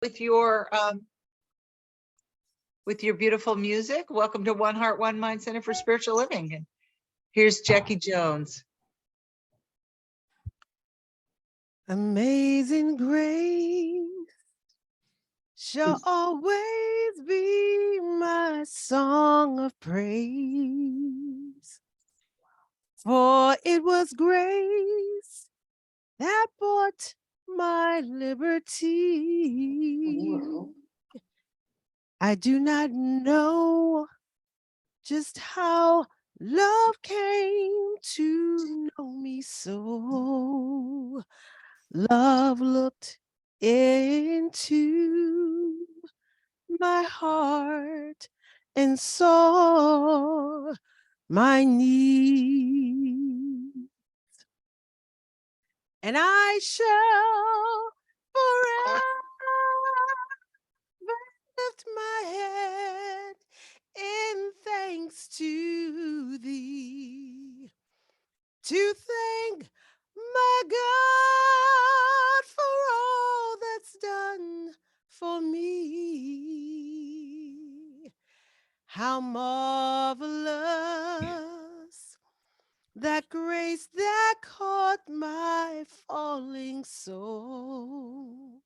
with your beautiful music. Welcome to One Heart, One Mind Center for Spiritual Living. And here's Jackie Jones. Amazing grace shall always be my song of praise. For it was grace that bought my liberty. I do not know just how love came to know me so. Love looked into my heart and saw my need. And I shall forever lift my head in thanks to thee, to thank my God for all that's done for me. How marvelous that grace that caught my falling soul.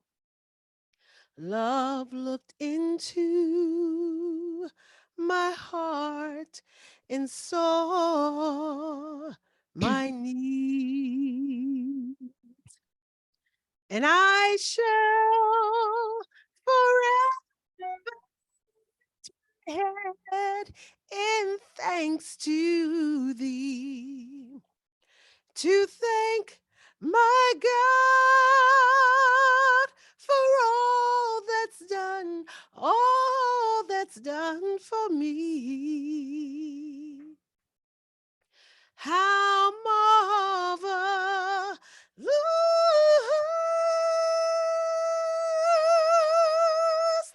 Love looked into my heart and saw my need. And I shall forever head in thanks to thee, to thank my God for all that's done for me. How marvelous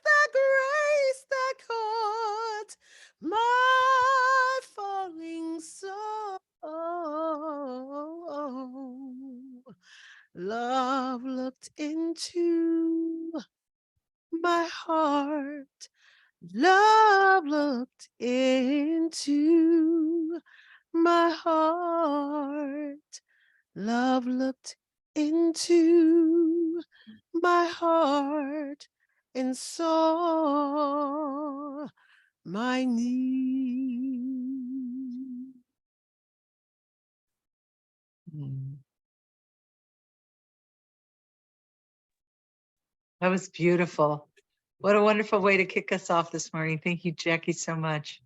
the grace that caught my falling soul. Love looked into my heart. Love looked into my heart. Love looked into my heart and saw my need. That was beautiful. What a wonderful way to kick us off this morning. Thank you, Jackie, so much.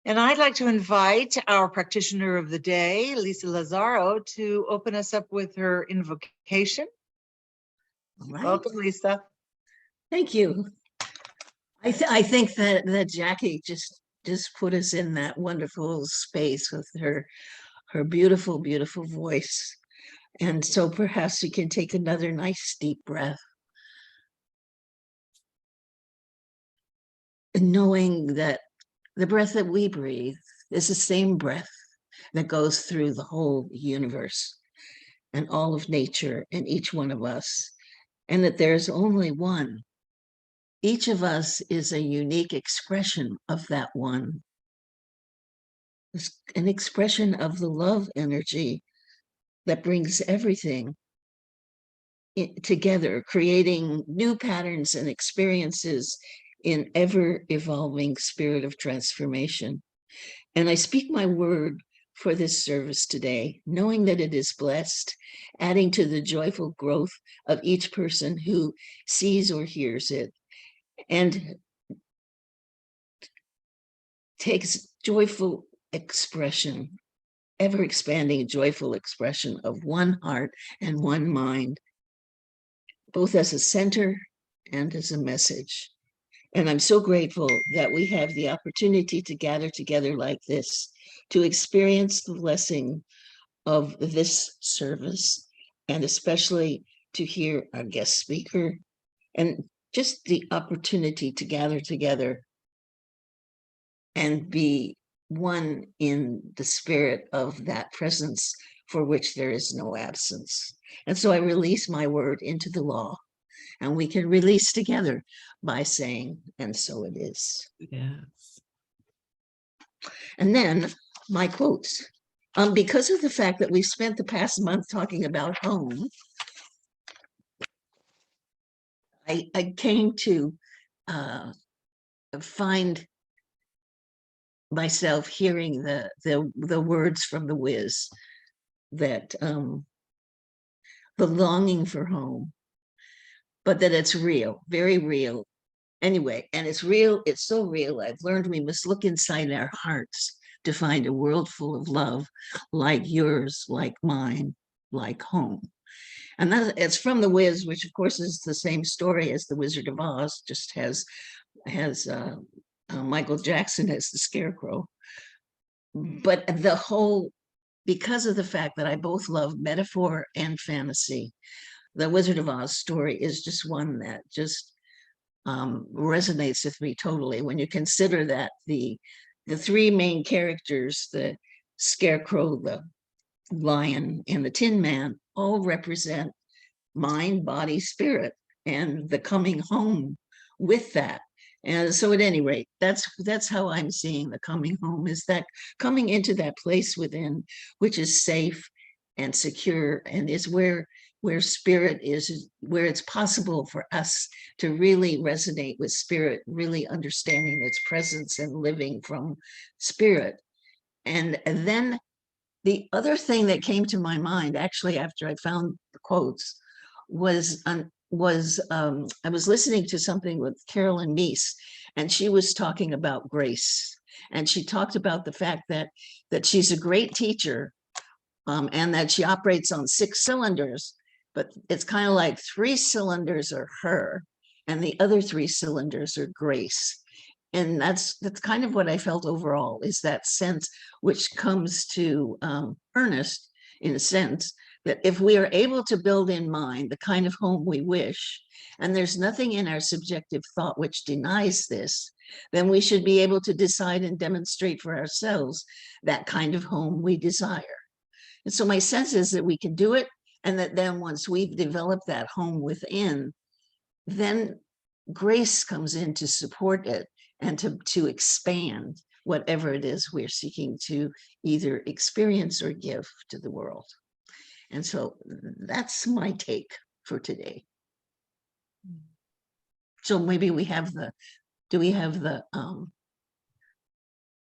And I'd like to invite our practitioner of the day, Lissa Lazaro, to open us up with her invocation. Right. Welcome, Lissa. Thank you. I think that Jackie just put us in that wonderful space with her beautiful, beautiful voice. And so perhaps we can take another nice deep breath. And knowing that the breath that we breathe is the same breath that goes through the whole universe and all of nature and each one of us, and that there's only one. Each of us is a unique expression of that one. It's an expression of the love energy that brings everything together, creating new patterns and experiences in ever-evolving spirit of transformation. And I speak my word for this service today, knowing that it is blessed, adding to the joyful growth of each person who sees or hears it, and takes joyful expression, ever-expanding joyful expression of one heart and one mind, both as a center and as a message. And I'm so grateful that we have the opportunity to gather together like this, to experience the blessing of this service, and especially to hear our guest speaker, and just the opportunity to gather together and be one in the spirit of that presence for which there is no absence. And so I release my word into the law And we can release together by saying, and so it is. Yes. And then my quotes. Because of the fact that we spent the past month talking about home, I came to find myself hearing the words from the Wiz that the longing for home, but that it's real, very real. Anyway, and it's real, it's so real. I've learned we must look inside our hearts to find a world full of love, like yours, like mine, like home. And that it's from The Wiz, which of course is the same story as The Wizard of Oz, just has Michael Jackson as the Scarecrow. But the whole, because of the fact that I both love metaphor and fantasy, the Wizard of Oz story is just one that just resonates with me totally. When you consider that the three main characters, the Scarecrow, the Lion, and the Tin Man, all represent mind, body, spirit, and the coming home with that. And so at any rate, that's how I'm seeing the coming home, is that coming into that place within, which is safe and secure, and is where spirit is, where it's possible for us to really resonate with spirit, really understanding its presence and living from spirit. And then the other thing that came to my mind, actually, after I found the quotes, was I was listening to something with Carolyn Meese, and she was talking about grace, and she talked about the fact that she's a great teacher, and that she operates on 6 cylinders, but it's kind of like 3 cylinders are her, and the other 3 cylinders are grace. And that's kind of what I felt overall, is that sense which comes to Ernest, in a sense, that if we are able to build in mind the kind of home we wish, and there's nothing in our subjective thought which denies this, then we should be able to decide and demonstrate for ourselves that kind of home we desire. And so my sense is that we can do it, and that then once we've developed that home within, then grace comes in to support it and to expand whatever it is we're seeking to either experience or give to the world. And so that's my take for today. So maybe we have the, do we have the,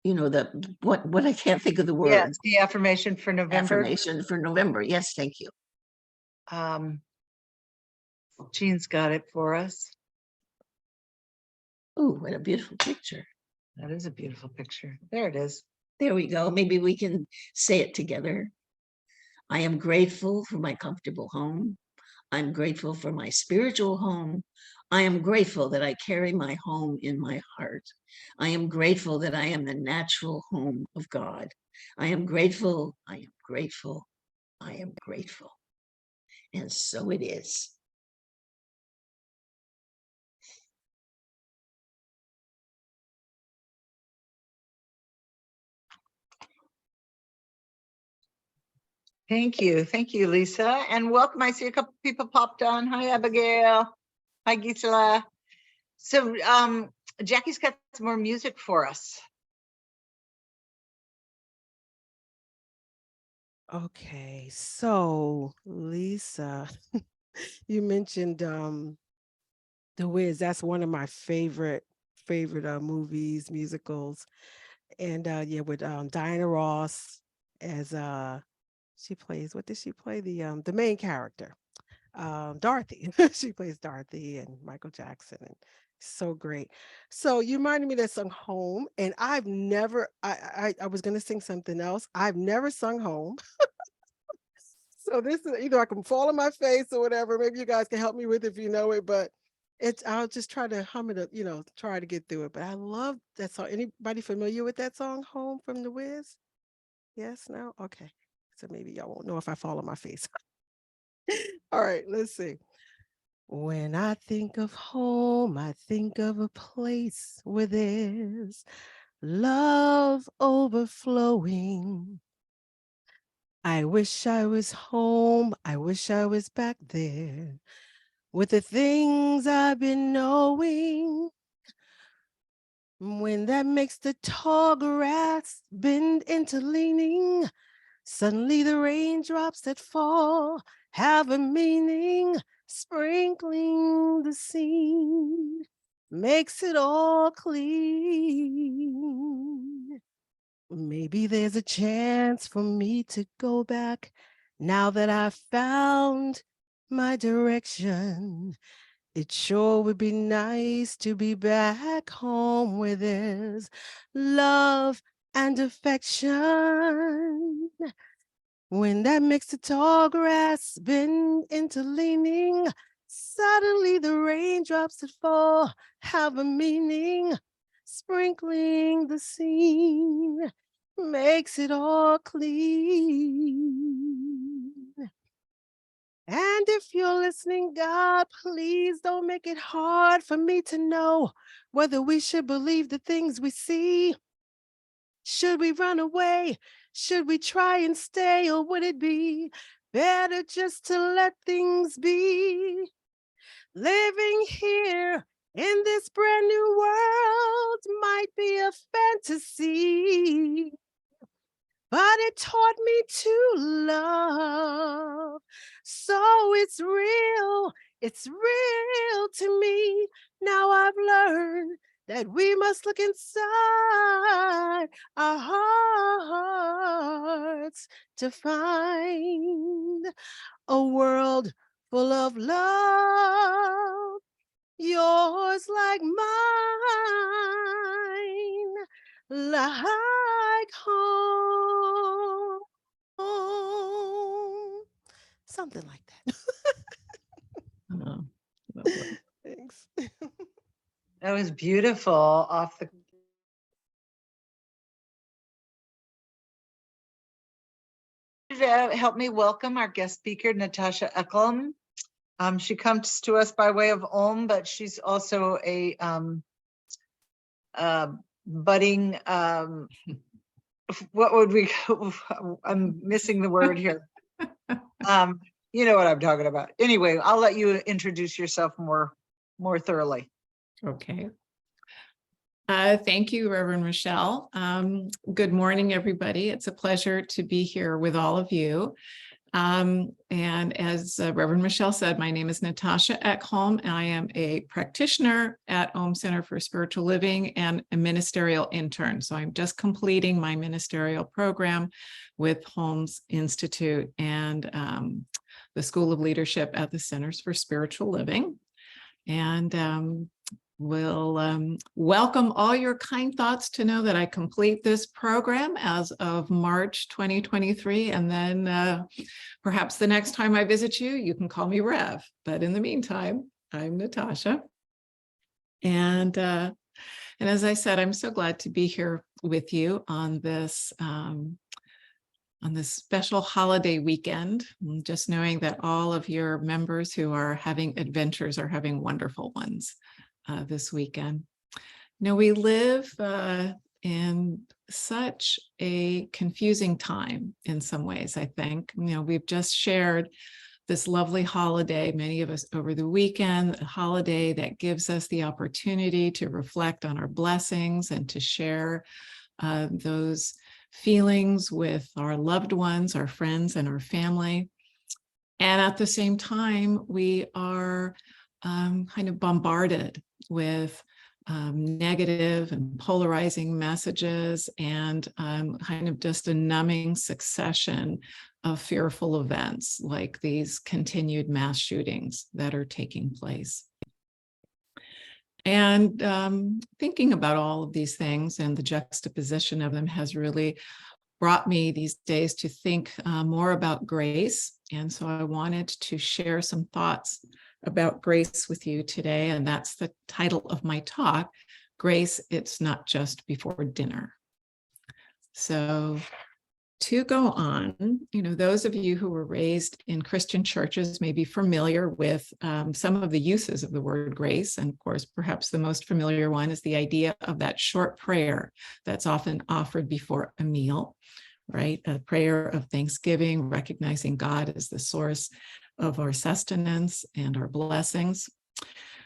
you know, the, what I can't think of the word. Yes, the affirmation for November. Affirmation for November. Yes, thank you. Jean's got it for us. Oh, what a beautiful picture. That is a beautiful picture. There it is. There we go. Maybe we can say it together. I am grateful for my comfortable home. I'm grateful for my spiritual home. I am grateful that I carry my home in my heart. I am grateful that I am the natural home of God. I am grateful, I am grateful, I am grateful. And so it is. Thank you. Thank you, Lisa. And welcome. I see a couple people popped on. Hi, Abigail. Hi, Gisela. So Jackie's got some more music for us. Okay, so Lisa, you mentioned The Wiz. That's one of my favorite movies, musicals. And yeah, with Diana Ross as she plays, what did she play? The main character. Dorothy. She plays Dorothy, and Michael Jackson, and so great. So you reminded me of that song Home, and I've never I was gonna sing something else. I've never sung Home. So this is either I can fall on my face or whatever. Maybe you guys can help me with it if you know it, but I'll just try to hum it up, try to get through it. But I love that song. Anybody familiar with that song, Home from The Wiz? Yes, no? Okay. So maybe y'all won't know if I fall on my face. All right, let's see. When I think of home, I think of a place where there's love overflowing. I wish I was home. I wish I was back there with the things I've been knowing. When that makes the tall grass bend into leaning, suddenly the raindrops that fall have a meaning, sprinkling the scene makes it all clean. Maybe there's a chance for me to go back now that I've found my direction. It sure would be nice to be back home where there's love and affection. When that makes the tall grass bend into leaning, suddenly the raindrops that fall have a meaning, sprinkling the scene makes it all clean. And if you're listening, God, please don't make it hard for me to know whether we should believe the things we see. Should we run away? Should we try and stay? Or would it be better just to let things be? Living here in this brand new world might be a fantasy, but it taught me to love. So it's real to me. Now I've learned that we must look inside our hearts to find a world full of love, yours like mine, like home. Something like that. Oh, lovely. Thanks. That was beautiful. Off the help me welcome our guest speaker, Natasha Eckholm. She comes to us by way of Ulm, but she's also a budding, what would we, I'm missing the word here. You know what I'm talking about. Anyway, I'll let you introduce yourself more thoroughly. Okay. Thank you, Reverend Michelle. Good morning, everybody. It's a pleasure to be here with all of you. And as Reverend Michelle said, my name is Natasha Eckholm. I am a practitioner at Ulm Center for Spiritual Living and a ministerial intern. So I'm just completing my ministerial program with Holmes Institute and the School of Leadership at the Centers for Spiritual Living. And we'll welcome all your kind thoughts to know that I complete this program as of March 2023. And then perhaps the next time I visit you, you can call me Rev. But in the meantime, I'm Natasha. And as I said, I'm so glad to be here with you on this special holiday weekend, just knowing that all of your members who are having adventures are having wonderful ones this weekend. You know, we live in such a confusing time in some ways, I think. You know, we've just shared this lovely holiday, many of us over the weekend, a holiday that gives us the opportunity to reflect on our blessings and to share those feelings with our loved ones, our friends, and our family. And at the same time, we are kind of bombarded with negative and polarizing messages and kind of just a numbing succession of fearful events like these continued mass shootings that are taking place. And thinking about all of these things and the juxtaposition of them has really brought me these days to think more about grace. And so I wanted to share some thoughts about grace with you today. And that's the title of my talk, Grace, It's Not Just Before Dinner. So to go on, you know, those of you who were raised in Christian churches may be familiar with some of the uses of the word grace. And of course, perhaps the most familiar one is the idea of that short prayer that's often offered before a meal, right? A prayer of thanksgiving, recognizing God as the source of our sustenance and our blessings.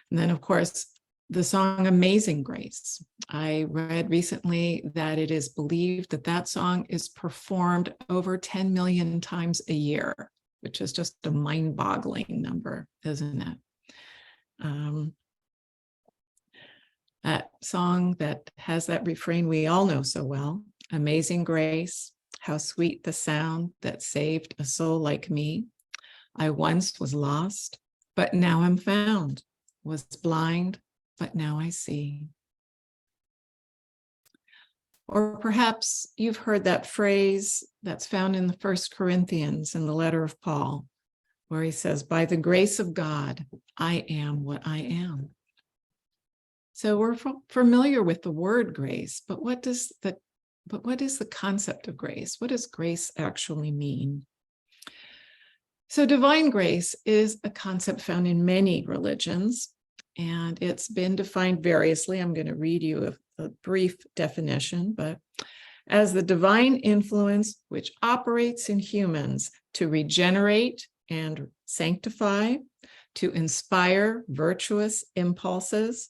And then, of course, the song Amazing Grace. I read recently that it is believed that that song is performed over 10 million times a year, which is just a mind-boggling number, isn't it? That song that has that refrain we all know so well, Amazing Grace, how sweet the sound that saved a soul like me. I once was lost, but now I'm found, was blind, but now I see. Or perhaps you've heard that phrase that's found in the 1 Corinthians in the letter of Paul, where he says, by the grace of God, I am what I am. So we're familiar with the word grace, but what is the concept of grace? What does grace actually mean? So divine grace is a concept found in many religions, and it's been defined variously. I'm going to read you a brief definition, but as the divine influence which operates in humans to regenerate and sanctify, to inspire virtuous impulses,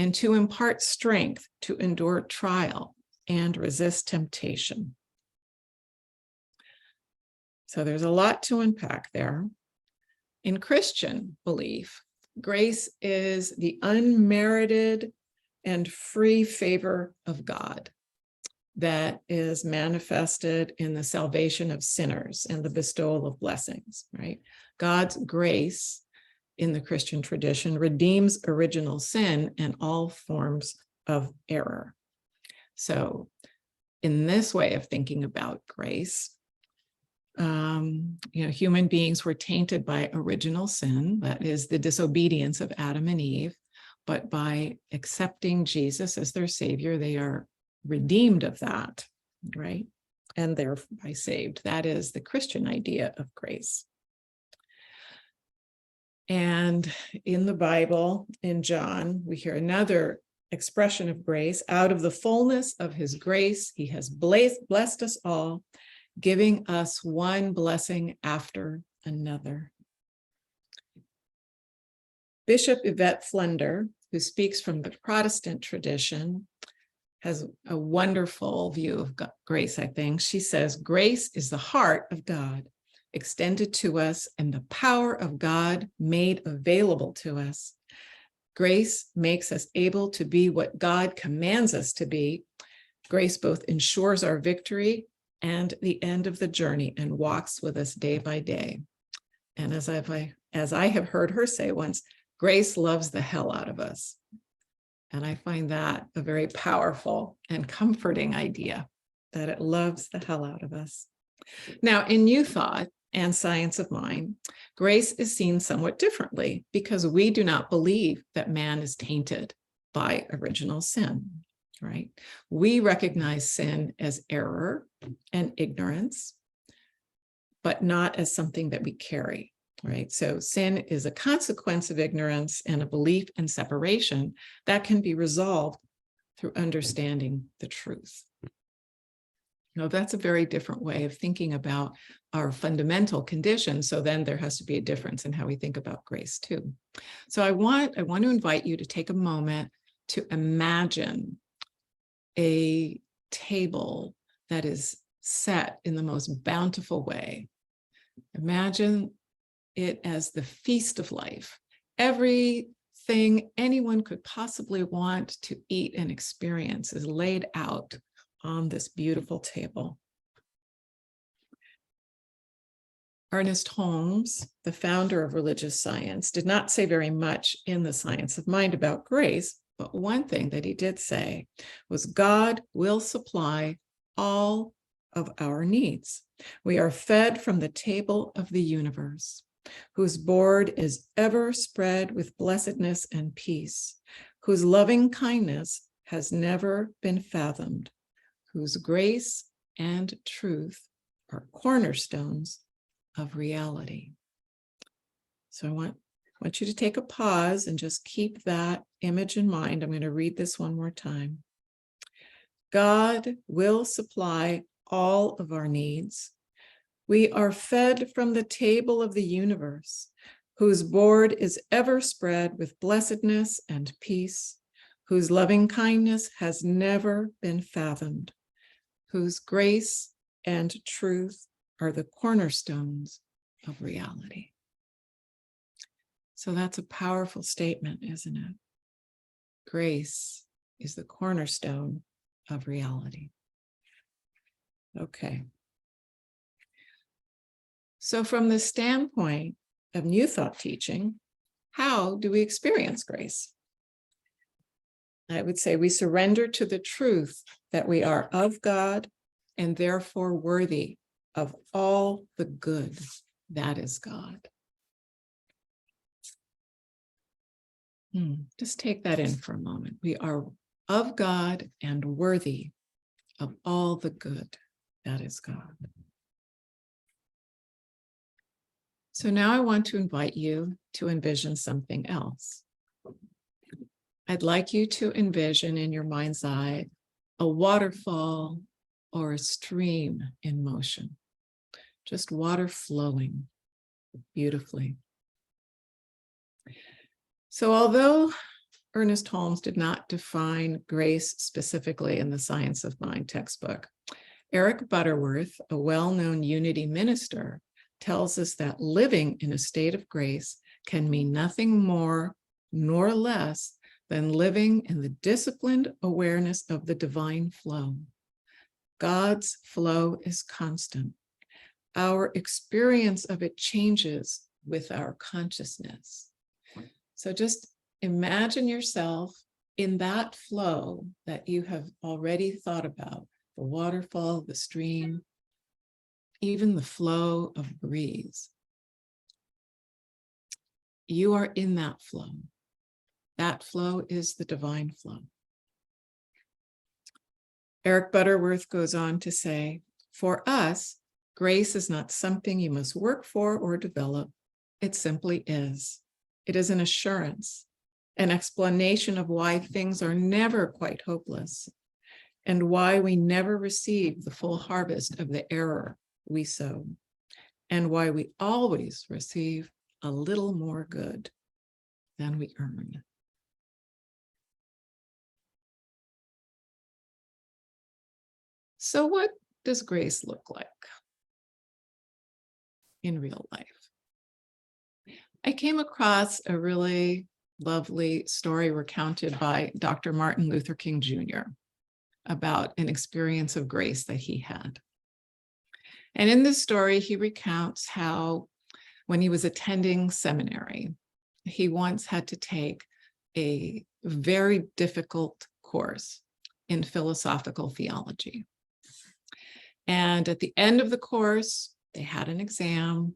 and to impart strength to endure trial and resist temptation. So there's a lot to unpack there. In Christian belief, grace is the unmerited and free favor of God that is manifested in the salvation of sinners and the bestowal of blessings, right? God's grace in the Christian tradition redeems original sin and all forms of error. So in this way of thinking about grace, human beings were tainted by original sin, that is the disobedience of Adam and Eve, but by accepting Jesus as their savior, they are redeemed of that, right? And thereby saved. That is the Christian idea of grace. And in the Bible, in John, we hear another expression of grace. Out of the fullness of his grace, he has blessed us all, giving us one blessing after another. Bishop Yvette Flender, who speaks from the Protestant tradition, has a wonderful view of grace, I think. She says, grace is the heart of God, extended to us, and the power of God made available to us. Grace makes us able to be what God commands us to be. Grace both ensures our victory and the end of the journey and walks with us day by day. And as I have heard her say once, grace loves the hell out of us. And I find that a very powerful and comforting idea, that it loves the hell out of us. Now, in New Thought and Science of Mind, grace is seen somewhat differently because we do not believe that man is tainted by original sin, right? We recognize sin as error and ignorance, but not as something that we carry, right? So sin is a consequence of ignorance and a belief in separation that can be resolved through understanding the truth. Now, that's a very different way of thinking about our fundamental condition. So then there has to be a difference in how we think about grace too. So I want to invite you to take a moment to imagine a table that is set in the most bountiful way. Imagine it as the feast of life. Everything anyone could possibly want to eat and experience is laid out on this beautiful table. Ernest Holmes, the founder of religious science, did not say very much in The Science of Mind about grace, but one thing that he did say was God will supply all of our needs. We are fed from the table of the universe, whose board is ever spread with blessedness and peace, whose loving kindness has never been fathomed, whose grace and truth are cornerstones of reality. So I want you to take a pause and just keep that image in mind. I'm going to read this one more time. God will supply all of our needs. We are fed from the table of the universe, whose board is ever spread with blessedness and peace, whose loving kindness has never been fathomed, whose grace and truth are the cornerstones of reality. So that's a powerful statement, isn't it? Grace is the cornerstone of reality. Okay. So from the standpoint of New Thought teaching, how do we experience grace? I would say we surrender to the truth that we are of God and therefore worthy of all the good that is God. Just take that in for a moment. We are of God and worthy of all the good that is God. So now I want to invite you to envision something else. I'd like you to envision in your mind's eye a waterfall or a stream in motion, just water flowing beautifully. So although Ernest Holmes did not define grace specifically in the Science of Mind textbook, Eric Butterworth, a well-known Unity minister, tells us that living in a state of grace can mean nothing more nor less than living in the disciplined awareness of the divine flow. God's flow is constant. Our experience of it changes with our consciousness. So just imagine yourself in that flow that you have already thought about, the waterfall, the stream, even the flow of a breeze. You are in that flow. That flow is the divine flow. Eric Butterworth goes on to say, for us, grace is not something you must work for or develop. It simply is. It is an assurance, an explanation of why things are never quite hopeless and why we never receive the full harvest of the error we sow, and why we always receive a little more good than we earn. So what does grace look like in real life? I came across a really lovely story recounted by Dr. Martin Luther King Jr. about an experience of grace that he had. And in this story, he recounts how when he was attending seminary, he once had to take a very difficult course in philosophical theology. And at the end of the course, they had an exam.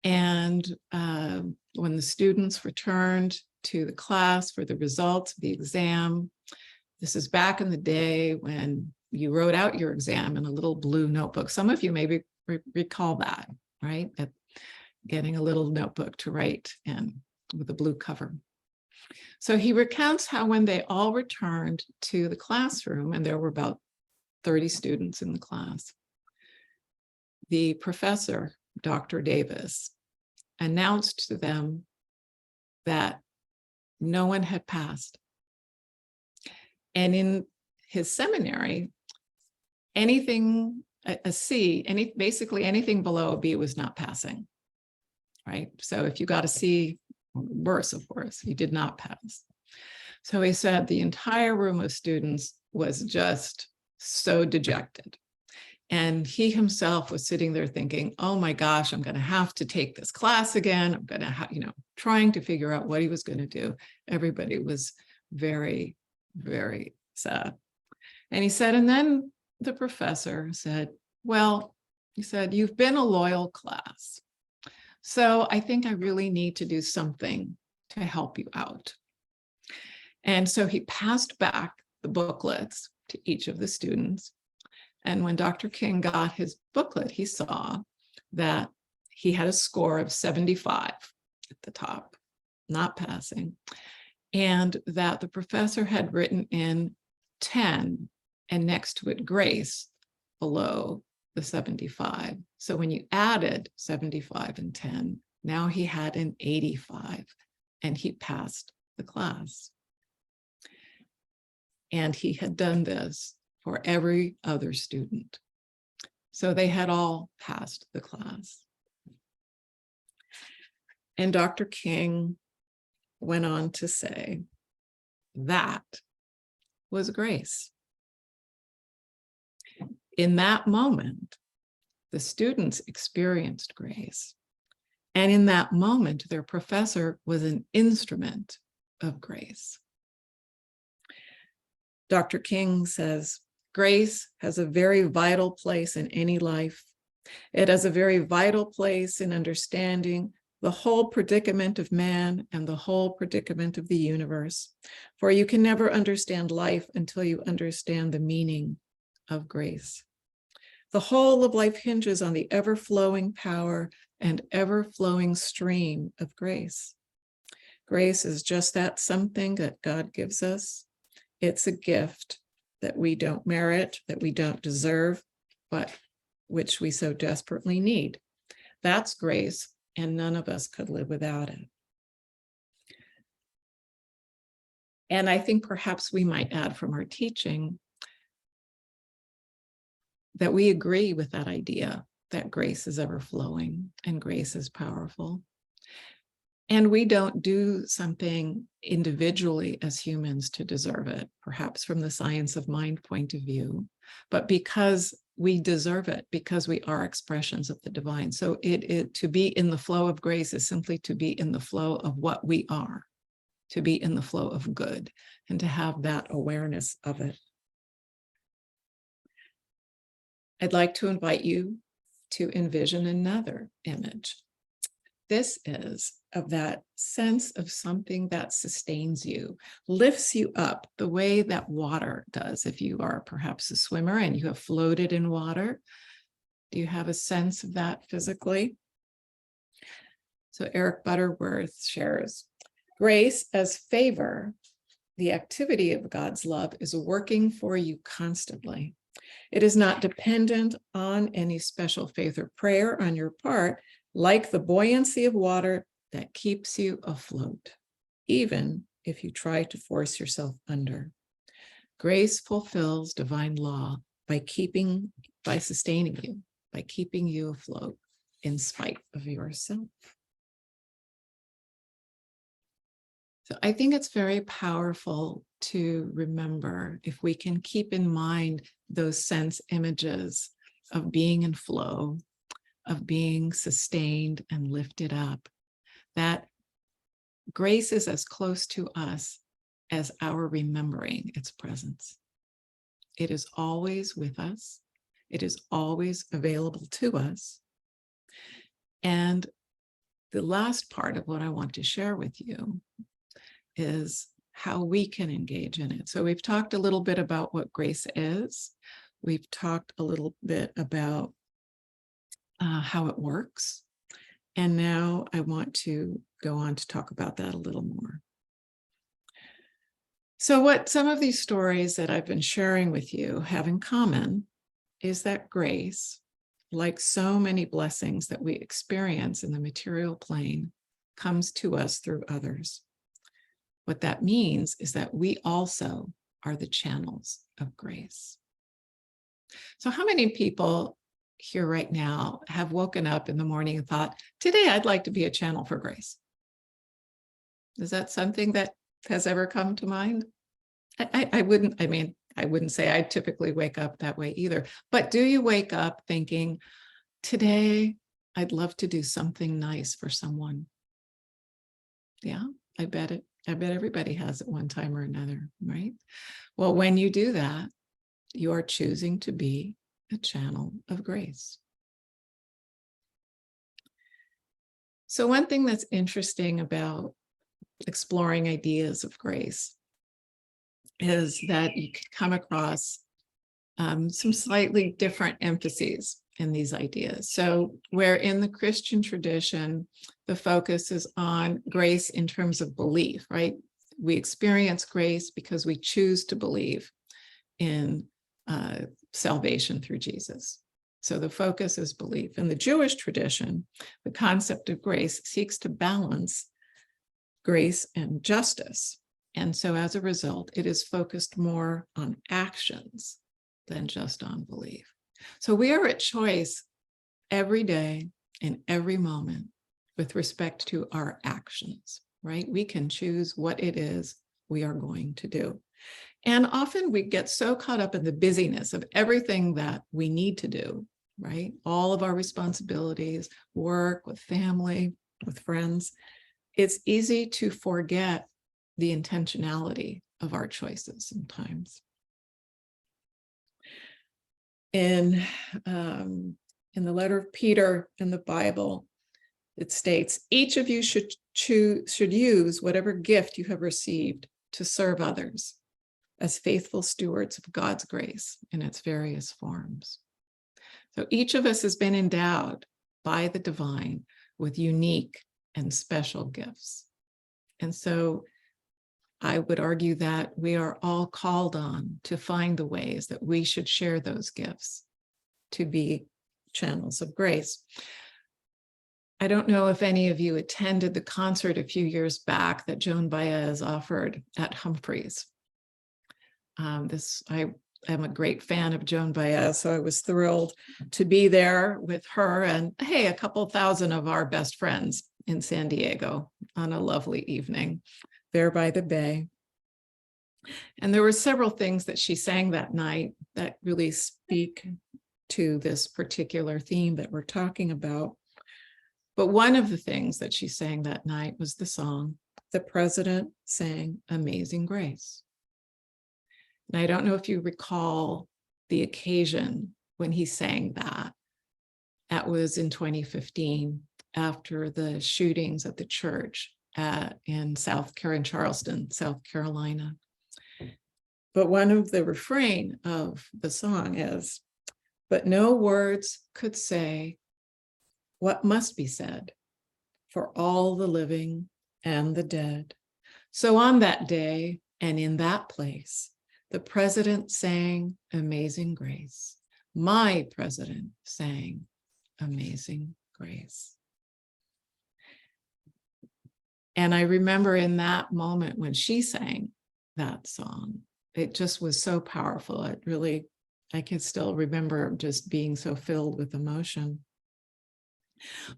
And when the students returned to the class for the results of the exam, this is back in the day when you wrote out your exam in a little blue notebook. Some of you maybe recall that, right? Getting a little notebook to write in with a blue cover. So he recounts how when they all returned to the classroom, and there were about 30 students in the class, the professor, Dr. Davis, announced to them that no one had passed. And in his seminary, anything, a C, basically anything below a B was not passing, right? So if you got a C, worse, of course, he did not pass. So he said the entire room of students was just so dejected. And he himself was sitting there thinking, oh my gosh, I'm going to have to take this class again. I'm going to have, trying to figure out what he was going to do. Everybody was very, very sad. And he said, and then the professor said, well, he said, you've been a loyal class. So I think I really need to do something to help you out. And so he passed back the booklets to each of the students. And when Dr. King got his booklet, he saw that he had a score of 75 at the top, not passing, and that the professor had written in 10 and next to it grace below the 75. So when you added 75 and 10, now he had an 85 and he passed the class. And he had done this for every other student. So they had all passed the class. And Dr. King went on to say, that was grace. In that moment, the students experienced grace. And in that moment, their professor was an instrument of grace. Dr. King says, grace has a very vital place in any life. It has a very vital place in understanding the whole predicament of man and the whole predicament of the universe. For you can never understand life until you understand the meaning of grace. The whole of life hinges on the ever-flowing power and ever-flowing stream of grace. Grace is just that something that God gives us. It's a gift that we don't merit, that we don't deserve, but which we so desperately need. That's grace, and none of us could live without it. And I think perhaps we might add from our teaching that we agree with that idea that grace is ever flowing and grace is powerful. And we don't do something individually as humans to deserve it, perhaps from the science of mind point of view, but because we deserve it, because we are expressions of the divine. So to be in the flow of grace is simply to be in the flow of what we are, to be in the flow of good, and to have that awareness of it. I'd like to invite you to envision another image. This is of that sense of something that sustains you, lifts you up the way that water does. If you are perhaps a swimmer and you have floated in water, do you have a sense of that physically? So Eric Butterworth shares, grace as favor, the activity of God's love is working for you constantly. It is not dependent on any special faith or prayer on your part, like the buoyancy of water that keeps you afloat, even if you try to force yourself under. Grace fulfills divine law by sustaining you, by keeping you afloat in spite of yourself. So I think it's very powerful to remember, if we can keep in mind those sense images of being in flow, of being sustained and lifted up, that grace is as close to us as our remembering its presence. It is always with us. It is always available to us. And the last part of what I want to share with you is how we can engage in it. So we've talked a little bit about what grace is. We've talked a little bit about how it works. And now I want to go on to talk about that a little more. So what some of these stories that I've been sharing with you have in common is that grace, like so many blessings that we experience in the material plane, comes to us through others. What that means is that we also are the channels of grace. So how many people here right now have woken up in the morning and thought, today I'd like to be a channel for grace? Is that something that has ever come to mind? I wouldn't say I typically wake up that way either, but do you wake up thinking, today I'd love to do something nice for someone? Yeah, I bet everybody has at one time or another, right? Well, when you do that, you are choosing to be a channel of grace. So one thing that's interesting about exploring ideas of grace is that you can come across some slightly different emphases in these ideas. So where in the Christian tradition, the focus is on grace in terms of belief, right? We experience grace because we choose to believe in salvation through Jesus. So the focus is belief. In the Jewish tradition, the concept of grace seeks to balance grace and justice. And so as a result, it is focused more on actions than just on belief. So we are at choice every day in every moment with respect to our actions, right? We can choose what it is we are going to do. And often we get so caught up in the busyness of everything that we need to do, right? All of our responsibilities, work, with family, with friends. It's easy to forget the intentionality of our choices sometimes. In the letter of Peter in the Bible, it states, each of you should use whatever gift you have received to serve others as faithful stewards of God's grace in its various forms. So each of us has been endowed by the divine with unique and special gifts. And so I would argue that we are all called on to find the ways that we should share those gifts to be channels of grace. I don't know if any of you attended the concert a few years back that Joan Baez offered at Humphreys. I am a great fan of Joan Baez, so I was thrilled to be there with her and, hey, a couple thousand of our best friends in San Diego on a lovely evening there by the bay. And there were several things that she sang that night that really speak to this particular theme that we're talking about. But one of the things that she sang that night was the song, "The President Sang Amazing Grace." And I don't know if you recall the occasion when he sang that. That was in 2015, after the shootings at the church in Charleston, South Carolina. But one of the refrain of the song is, "But no words could say what must be said for all the living and the dead. So on that day and in that place, the president sang Amazing Grace. My president sang Amazing Grace." And I remember in that moment when she sang that song, it just was so powerful. I can still remember just being so filled with emotion.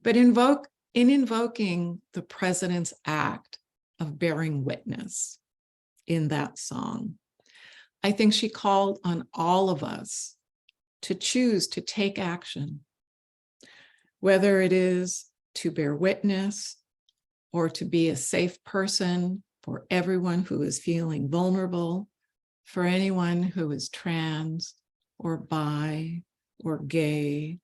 But in invoking the president's act of bearing witness in that song, I think she called on all of us to choose to take action, whether it is to bear witness or to be a safe person for everyone who is feeling vulnerable, for anyone who is trans or bi or gay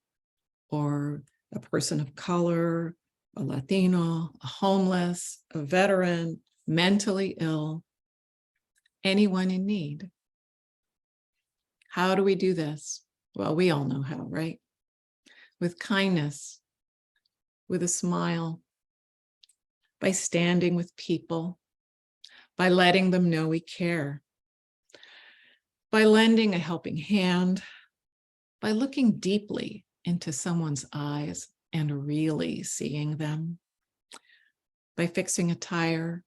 or a person of color, a Latino, a homeless, a veteran, mentally ill, anyone in need. How do we do this? Well, we all know how, right? With kindness, with a smile, by standing with people, by letting them know we care, by lending a helping hand, by looking deeply into someone's eyes and really seeing them, by fixing a tire,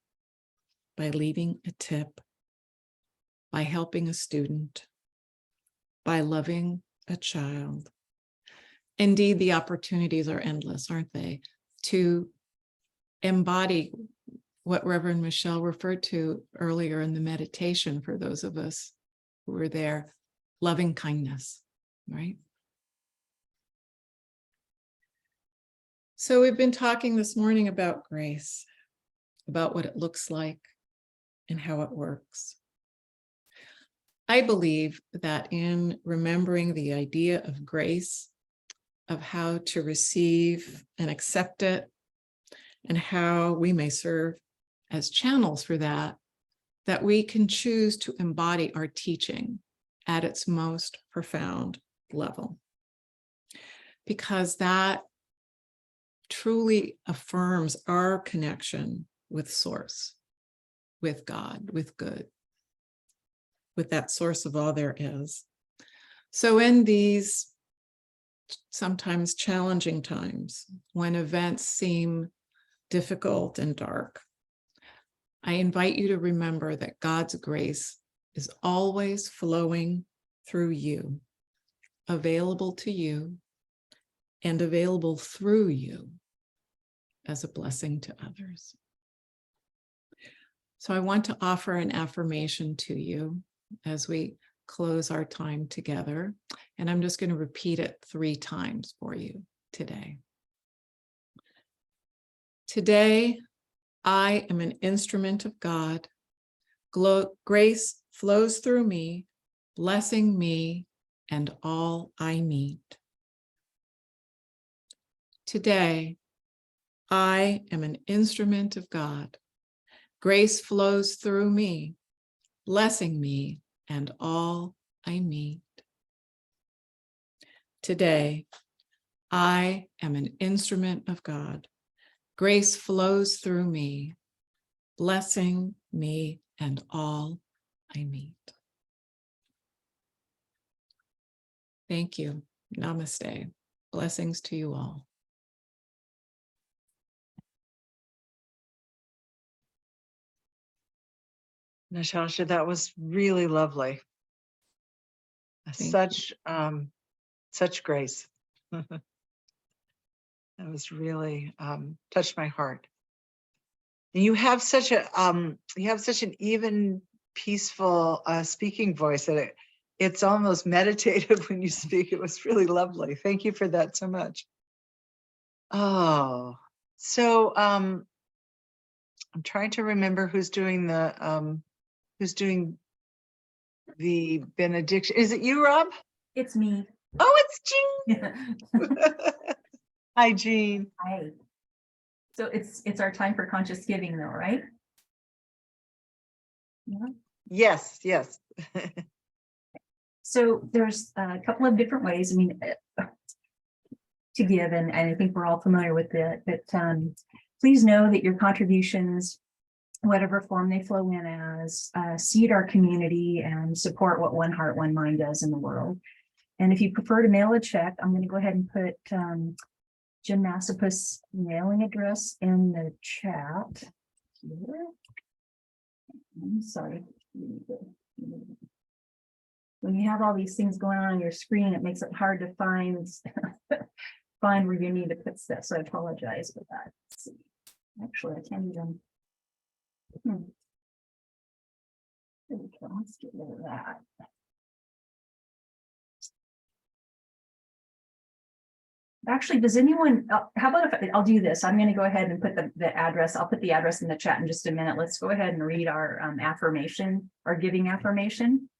by leaving a tip, by helping a student, by loving a child. Indeed, the opportunities are endless, aren't they? To embody what Reverend Michelle referred to earlier in the meditation for those of us who were there, loving kindness, right? So we've been talking this morning about grace, about what it looks like and how it works. I believe that in remembering the idea of grace, of how to receive and accept it, and how we may serve as channels for that, that we can choose to embody our teaching at its most profound level. Because that truly affirms our connection with Source, with God, with good, with that source of all there is. So in these sometimes challenging times, when events seem difficult and dark, I invite you to remember that God's grace is always flowing through you, available to you, and available through you as a blessing to others. So I want to offer an affirmation to you as we close our time together, and I'm just going to repeat it 3 times for you today. Today, I am an instrument of God. Grace flows through me, blessing me and all I need. Today, I am an instrument of God. Grace flows through me, blessing me and all I need. Today, I am an instrument of God. Grace flows through me, blessing me and all I need. Thank you. Namaste. Blessings to you all. Natasha, that was really lovely. Thank Such grace. That was really touched my heart. And you have such an even, peaceful speaking voice that it's almost meditative when you speak. It was really lovely. Thank you for that so much. Oh, so I'm trying to remember who's doing the benediction. Is it you, Rob? It's me. Oh, it's Jean. Hi, Jean. Hi. So it's our time for conscious giving though, right? Yeah. Yes, yes. So there's a couple of different ways, I mean, to give, and I think we're all familiar with it, but please know that your contributions, whatever form they flow in as, seed our community and support what One Heart, One Mind does in the world. And if you prefer to mail a check, I'm going to go ahead and put Jim Massipus' mailing address in the chat here. I'm sorry. When you have all these things going on your screen, it makes it hard to find where you need to put stuff. So I apologize for that. Let's see. Actually, I can't even. There we go. Let's get rid of that. Actually, does anyone, how about if I'll do this? I'm going to go ahead and put the address. I'll put the address in the chat in just a minute. Let's go ahead and read our affirmation, our giving affirmation.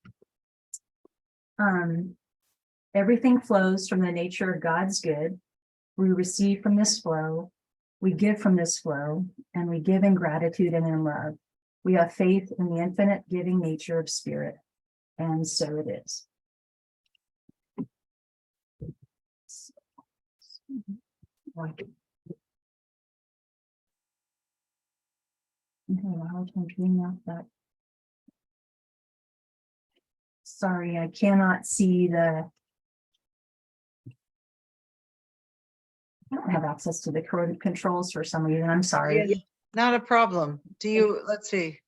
Everything flows from the nature of God's good. We receive from this flow. We give from this flow, and we give in gratitude and in love. We have faith in the infinite giving nature of spirit, and so it is. Okay, I'll clean up that. Sorry, I cannot see the. I don't have access to the controls for some reason. I'm sorry. Yeah, not a problem. Do you, let's see.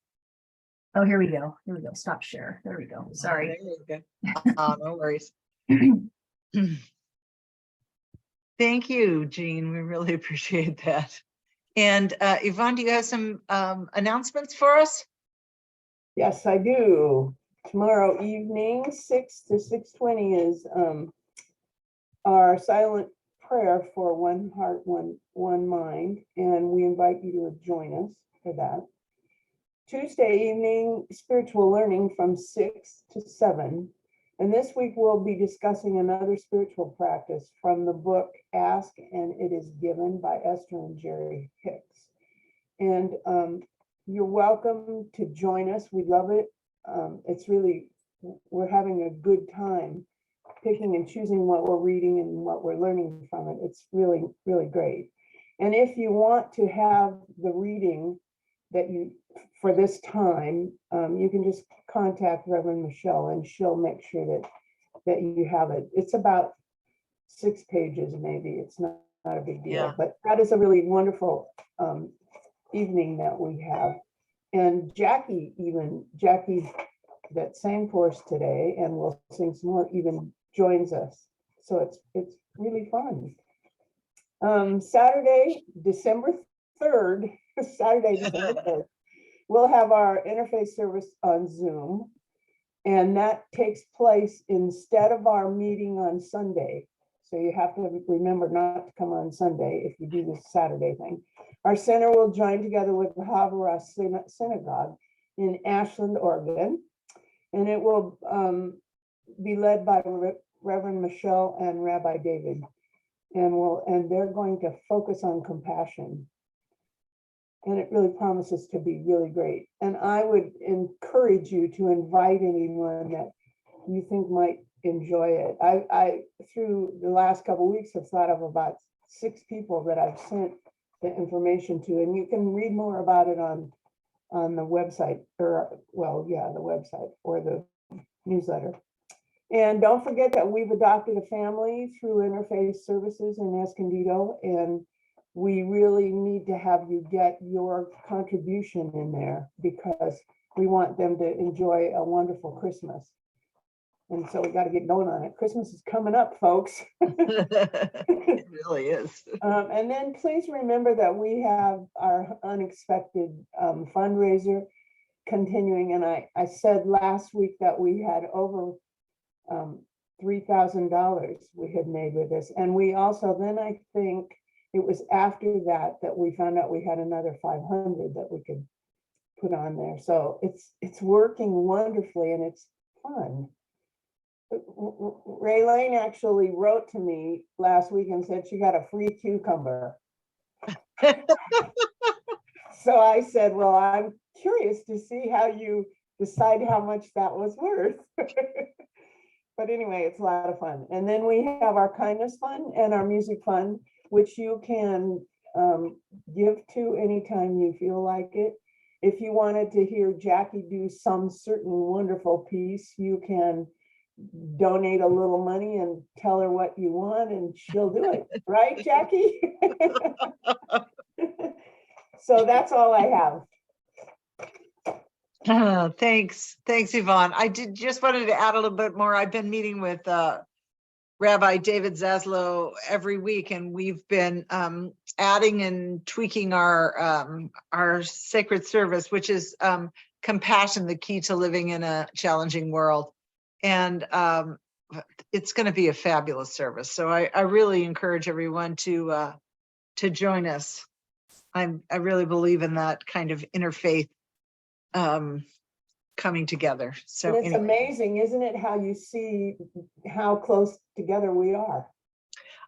Oh, here we go. Here we go. Stop share. There we go. Sorry. There you go. No worries. Thank you, Jean. We really appreciate that. And Yvonne, do you have some announcements for us? Yes, I do. Tomorrow evening, 6 to 6:20 is our silent prayer for One Heart, One Mind, and we invite you to join us for that. Tuesday evening, spiritual learning from 6 to 7. And this week we'll be discussing another spiritual practice from the book Ask and It Is Given by Esther and Jerry Hicks. And you're welcome to join us. We love it. It's really, we're having a good time picking and choosing what we're reading and what we're learning from it. It's really, really great. And if you want to have the reading that you, for this time, you can just contact Reverend Michelle and she'll make sure that you have it. It's about 6 pages maybe. It's not a big deal, Yeah. but that is a really wonderful evening that we have. And Jackie that sang for us today and will sing some more, even joins us. So it's really fun. Saturday, December 3rd, we'll have our interfaith service on Zoom. And that takes place instead of our meeting on Sunday. So you have to remember not to come on Sunday if you do this Saturday thing. Our center will join together with the Havara Synagogue in Ashland, Oregon. And it will be led by Reverend Michelle and Rabbi David. And they're going to focus on compassion. And it really promises to be really great. And I would encourage you to invite anyone that you think might enjoy it. I through the last couple of weeks have thought of about 6 people that I've sent the information to, and you can read more about it on the website, or the website or the newsletter. And don't forget that we've adopted a family through Interfaith Services in Escondido, and we really need to have you get your contribution in there because we want them to enjoy a wonderful Christmas. And so we got to get going on it. Christmas is coming up, folks. It really is. And then please remember that we have our unexpected fundraiser continuing. And I said last week that we had over $3,000 we had made with this. And we also, then I think it was after that we found out we had another 500 that we could put on there. So it's working wonderfully and it's fun. Raylene actually wrote to me last week and said she got a free cucumber. So I said, well, I'm curious to see how you decide how much that was worth. But anyway, it's a lot of fun. And then we have our kindness fund and our music fund, which you can give to anytime you feel like it. If you wanted to hear Jackie do some certain wonderful piece, you can donate a little money and tell her what you want and she'll do it. Right, Jackie? So that's all I have. Thanks, Yvonne. I just wanted to add a little bit more. I've been meeting with Rabbi David Zaslow every week, and we've been adding and tweaking our sacred service, which is compassion, the key to living in a challenging world. And it's going to be a fabulous service. So I really encourage everyone to join us. I really believe in that kind of interfaith coming together. So and it's amazing, isn't it, how you see how close together we are?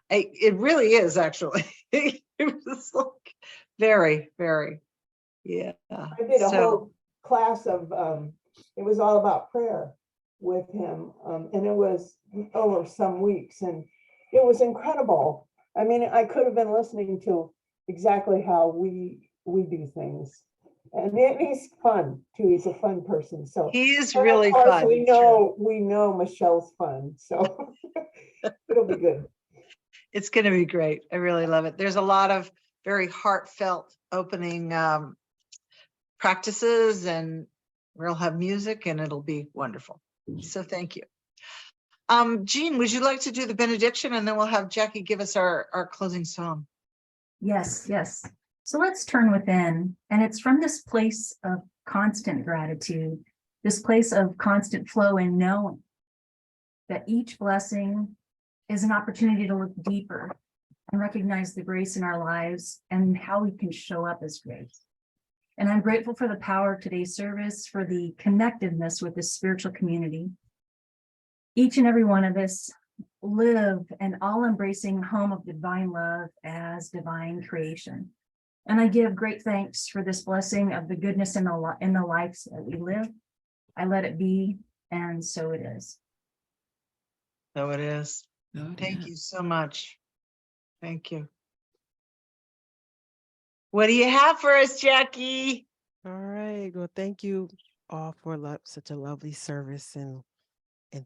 It really is, actually. It was like very, very, yeah. I did a whole class of, it was all about prayer with him. And it was over some weeks and it was incredible. I mean, I could have been listening to exactly how we do things. And he's fun too. He's a fun person. So he is really fun. We know Michelle's fun. So it'll be good. It's going to be great. I really love it. There's a lot of very heartfelt opening practices, and we'll have music and it'll be wonderful. So thank you. Jean, would you like to do the benediction, and then we'll have Jackie give us our closing song? Yes. So let's turn within, and it's from this place of constant gratitude, this place of constant flow in knowing that each blessing is an opportunity to look deeper and recognize the grace in our lives and how we can show up as grace. And I'm grateful for the power of today's service, for the connectedness with this spiritual community. Each and every one of us live an all-embracing home of divine love as divine creation. And I give great thanks for this blessing of the goodness in the lives that we live. I let it be, and so it is. So it is. Oh, Thank you so much. Thank you. What do you have for us, Jackie? All right. Well, thank you all for such a lovely service, and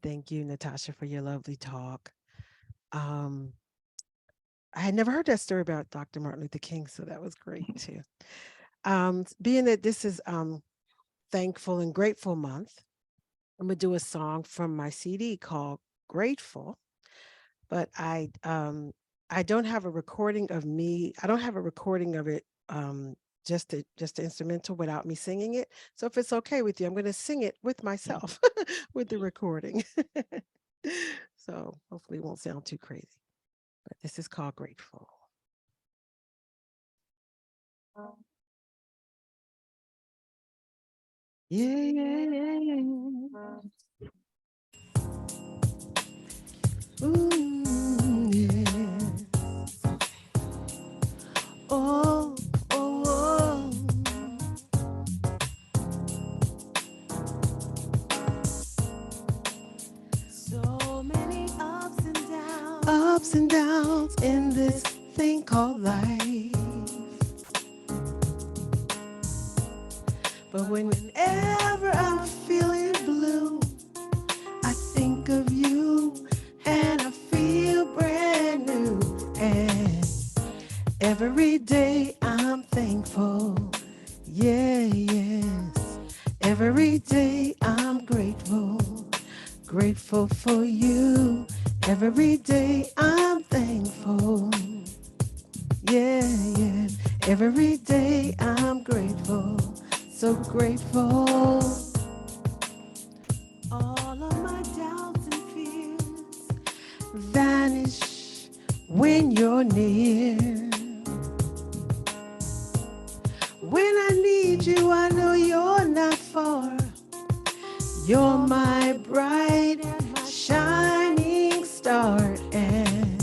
thank you, Natasha, for your lovely talk. I had never heard that story about Dr. Martin Luther King, so that was great too. Being that this is Thankful and Grateful Month, I'm gonna do a song from my CD called Grateful, but I don't have a recording of me. I don't have a recording of it, just the instrumental without me singing it. So if it's okay with you, I'm gonna sing it with myself with the recording. So hopefully it won't sound too crazy. But this is called Grateful. Yeah. Ooh, yeah. Oh, oh, oh. So many ups and downs in this thing called life. But whenever I'm feeling blue, I think of you and I feel brand new. And every day I'm thankful. Yeah, yes. Every day I'm grateful. Grateful for you. Every day I'm thankful. Yeah, yeah. Every day I'm grateful. So grateful. All of my doubts and fears vanish when you're near. When I need you, I know you're not far. You're my bright, shining star. And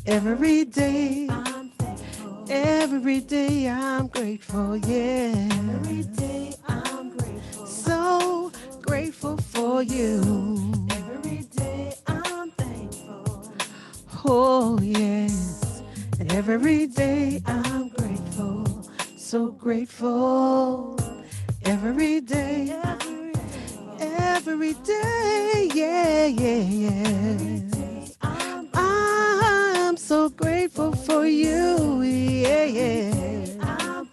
every day I'm thankful. Every day I'm grateful, yeah. Every day I'm grateful. So grateful for you. Every day I'm thankful. Oh, yes. And every day I'm grateful. So grateful. Every day. Every day, yeah, yeah, yeah. I'm so grateful for you, yeah, yeah.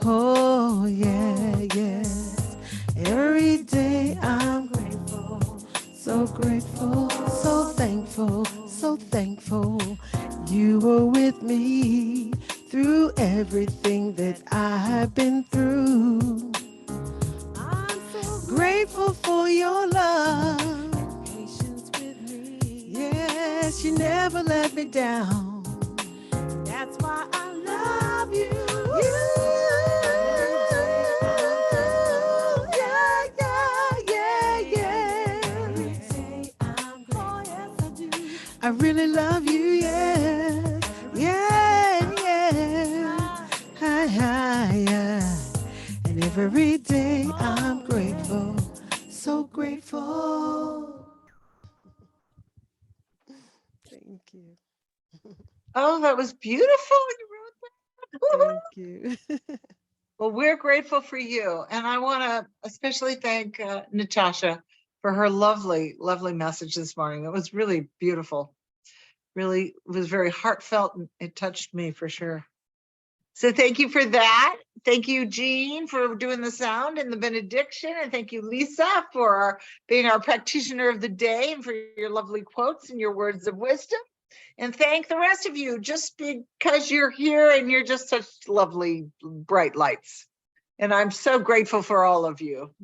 Oh, yeah, yes. Every day I'm grateful, so grateful, so thankful, so thankful. You were with me through everything that I've been through. Grateful for your love, patience with me. Yes, you never let me down. That's why I love you. Yeah, I really love you, yeah. Yeah. And every day I'm grateful, so grateful. Thank you. Oh, that was beautiful. You wrote that. Thank you. Well, we're grateful for you. And I want to especially thank Natasha for her lovely, lovely message this morning. It was really beautiful. Really was very heartfelt and it touched me for sure. So thank you for that. Thank you, Jean, for doing the sound and the benediction. And thank you, Lissa, for being our practitioner of the day and for your lovely quotes and your words of wisdom. And thank the rest of you just because you're here and you're just such lovely, bright lights. And I'm so grateful for all of you.